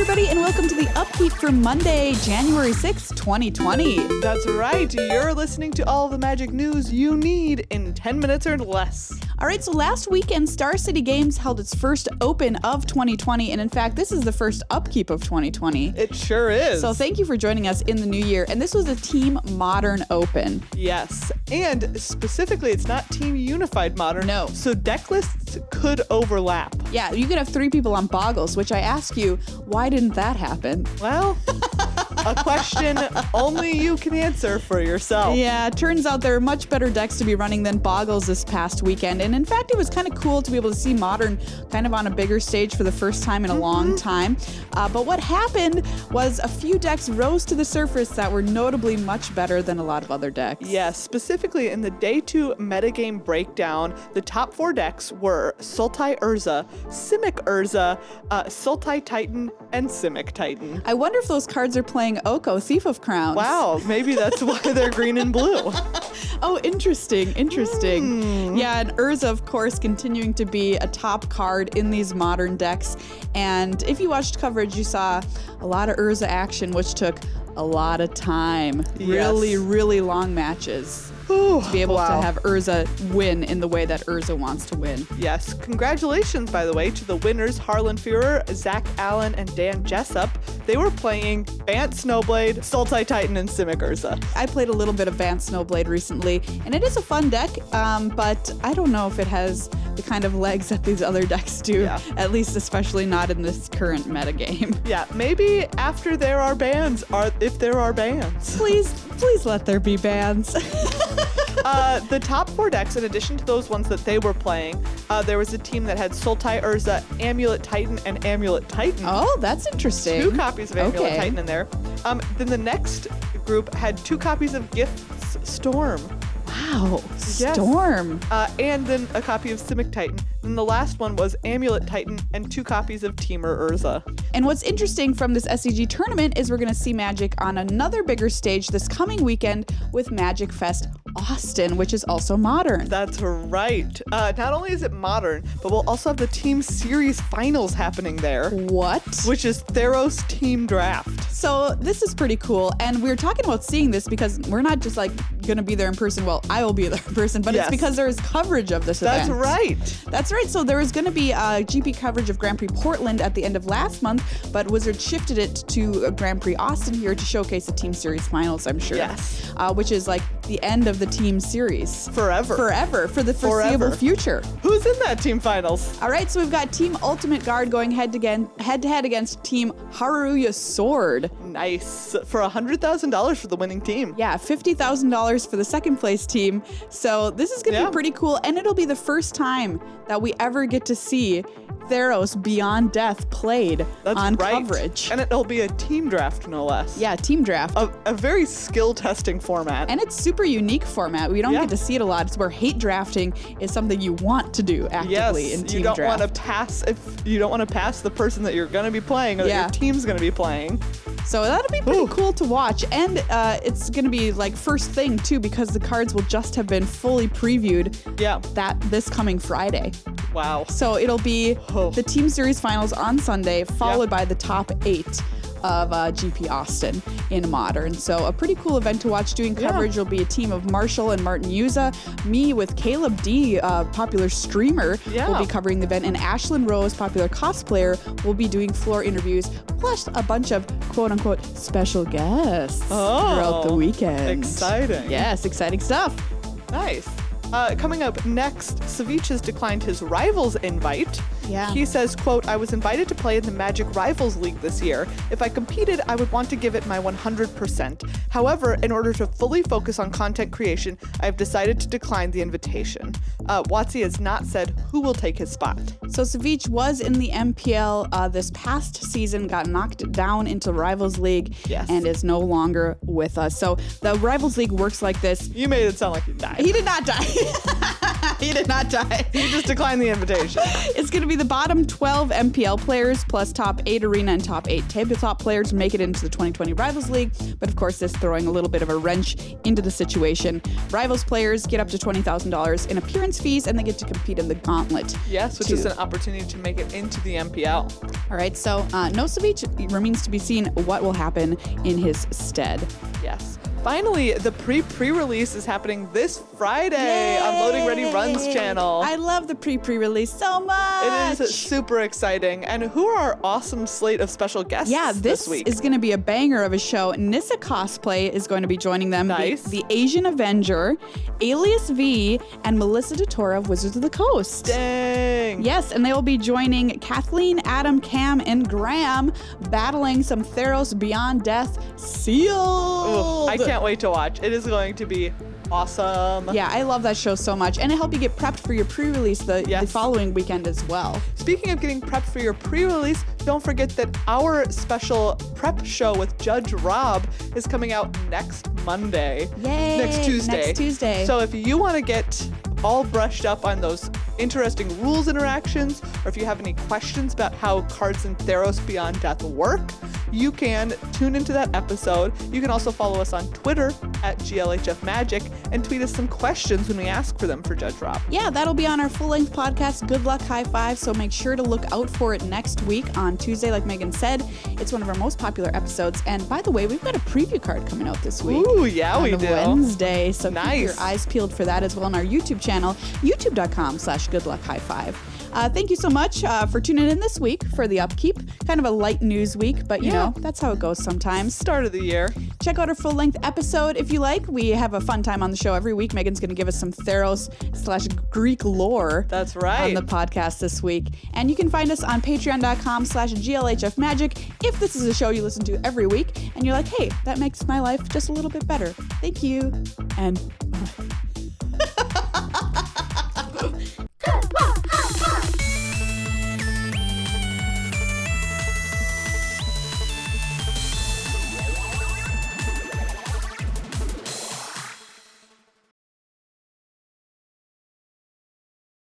everybody, and welcome to the Upkeep for Monday, January 6th, 2020. That's right. You're listening to all the magic news you need in 10 minutes or less. All right, so last weekend, Star City Games held its first Open of 2020, and in fact, this is the first Upkeep of 2020. It sure is. So thank you for joining us in the new year, and this was a Team Modern Open. Yes, and specifically, it's not Team Unified Modern. No. So deck lists could overlap. Yeah, you could have 3 people on Boggles, which I ask you, why didn't that happen? Well, a question only you can answer for yourself. Yeah, it turns out there are much better decks to be running than Boggles this past weekend. And in fact, it was kind of cool to be able to see Modern kind of on a bigger stage for the first time in a long time. But what happened was a few decks rose to the surface that were notably much better than a lot of other decks. Yes, specifically in the Day 2 metagame breakdown, the top 4 decks were Sultai Urza, Simic Urza, Sultai Titan, and Simic Titan. I wonder if those cards are playing Oko, Thief of Crowns. Wow, maybe that's why they're green and blue. Oh, interesting. Yeah, and Urza, of course, continuing to be a top card in these Modern decks. And if you watched coverage, you saw a lot of Urza action, which took a lot of time. Yes. Really long matches. To be able to have Urza win in the way that Urza wants to win. Yes, congratulations, by the way, to the winners, Harlan Führer, Zach Allen, and Dan Jessup. They were playing Bant Snowblade, Sultai Titan, and Simic Urza. I played a little bit of Bant Snowblade recently, and it is a fun deck, but I don't know if it has the kind of legs that these other decks do, at least especially not in this current metagame. Yeah, maybe after there are bans, if there are bans. Please let there be bans. The top 4 decks, in addition to those ones that they were playing, there was a team that had Sultai Urza, Amulet Titan, and Amulet Titan. Oh, that's interesting. 2 copies of Amulet Titan in there. Then the next group had 2 copies of Gifts Storm. Wow, Storm. Yes. And then a copy of Simic Titan. And the last one was Amulet Titan and 2 copies of Teamer Urza. And what's interesting from this SCG tournament is we're going to see Magic on another bigger stage this coming weekend with Magic Fest Austin, which is also Modern. That's right. Not only is it Modern, but we'll also have the Team Series Finals happening there. What? Which is Theros Team Draft. So this is pretty cool. And we were talking about seeing this because we're not just like going to be there in person. Well, I will be there in person, but it's because there is coverage of this event. That's right. That's right. So there was going to be GP coverage of Grand Prix Portland at the end of last month, but Wizards shifted it to Grand Prix Austin here to showcase the Team Series Finals, I'm sure. Yes. Which is like the end of the Team Series. Forever, for the foreseeable future. Who's in that Team Finals? All right, so we've got Team Ultimate Guard going head-to-head against Team Haruya Sword. Nice. For $100,000 for the winning team. Yeah, $50,000 for the second place team. So this is going to be pretty cool, and it'll be the first time that we ever get to see Theros Beyond Death played on coverage. And it'll be a team draft, no less. Yeah, team draft. A very skill testing format. And it's super unique format. We don't get to see it a lot. It's where hate drafting is something you want to do actively in team draft. You don't want to pass if you don't want to pass the person that you're going to be playing or that your team's going to be playing. So that'll be pretty cool to watch. And it's going to be like first thing too, because the cards will just have been fully previewed this coming Friday. Wow. So it'll be the Team Series Finals on Sunday, followed by the top 8 of GP Austin in Modern. So a pretty cool event to watch. Doing coverage will be a team of Marshall and Martin Yuza. Me with Caleb D, popular streamer, will be covering the event. And Ashlyn Rose, popular cosplayer, will be doing floor interviews, plus a bunch of quote-unquote special guests throughout the weekend. Exciting. Yes, exciting stuff. Nice. Coming up next, Ceviche has declined his Rivals invite. Yeah. He says, quote, "I was invited to play in the Magic Rivals League this year. If I competed, I would want to give it my 100%. However, in order to fully focus on content creation, I have decided to decline the invitation." WotC has not said who will take his spot. So Ceviche was in the MPL this past season, got knocked down into Rivals League, and is no longer with us. So the Rivals League works like this. You made it sound like he died. He did not die. He did not die. He just declined the invitation. It's going to be the bottom 12 MPL players plus top 8 arena and top 8 tabletop players make it into the 2020 Rivals League. But of course, this throwing a little bit of a wrench into the situation. Rivals players get up to $20,000 in appearance fees, and they get to compete in the gauntlet. Yes, which is an opportunity to make it into the MPL. All right, so no Ceviche. Remains to be seen what will happen in his stead. Yes. Finally, the pre-release is happening this Friday on Loading Ready Run's channel. I love the pre-release so much. It is super exciting. And who are our awesome slate of special guests this week? Is going to be a banger of a show. Nissa Cosplay is going to be joining them. Nice. The Asian Avenger, Alias V, and Melissa DeTora of Wizards of the Coast. Dang. Yes, and they will be joining Kathleen, Adam, Cam, and Graham, battling some Theros Beyond Death sealed. Ooh, I can't wait to watch. It is going to be awesome. Yeah, I love that show so much. And it helps you get prepped for your pre-release the following weekend as well. Speaking of getting prepped for your pre-release, don't forget that our special prep show with Judge Rob is coming out next Monday. Yay! Next Tuesday. So if you want to get all brushed up on those interesting rules interactions, or if you have any questions about how cards in Theros Beyond Death work, you can tune into that episode. You can also follow us on Twitter at GLHF Magic and tweet us some questions when we ask for them for Judge Rob. Yeah, that'll be on our full-length podcast, Good Luck High Five, so make sure to look out for it next week on Tuesday, like Megan said. It's one of our most popular episodes. And by the way, we've got a preview card coming out this week. Ooh, yeah, we do. On Wednesday, so nice. Keep your eyes peeled for that as well on our YouTube channel, youtube.com/goodluckhighfive. Thank you so much for tuning in this week for the Upkeep. Kind of a light news week, but you know, that's how it goes sometimes. Start of the year. Check out our full-length episode if you like. We have a fun time on the show every week. Megan's going to give us some Theros/Greek lore. That's right. On the podcast this week. And you can find us on patreon.com/GLHFmagic if this is a show you listen to every week and you're like, hey, that makes my life just a little bit better. Thank you. And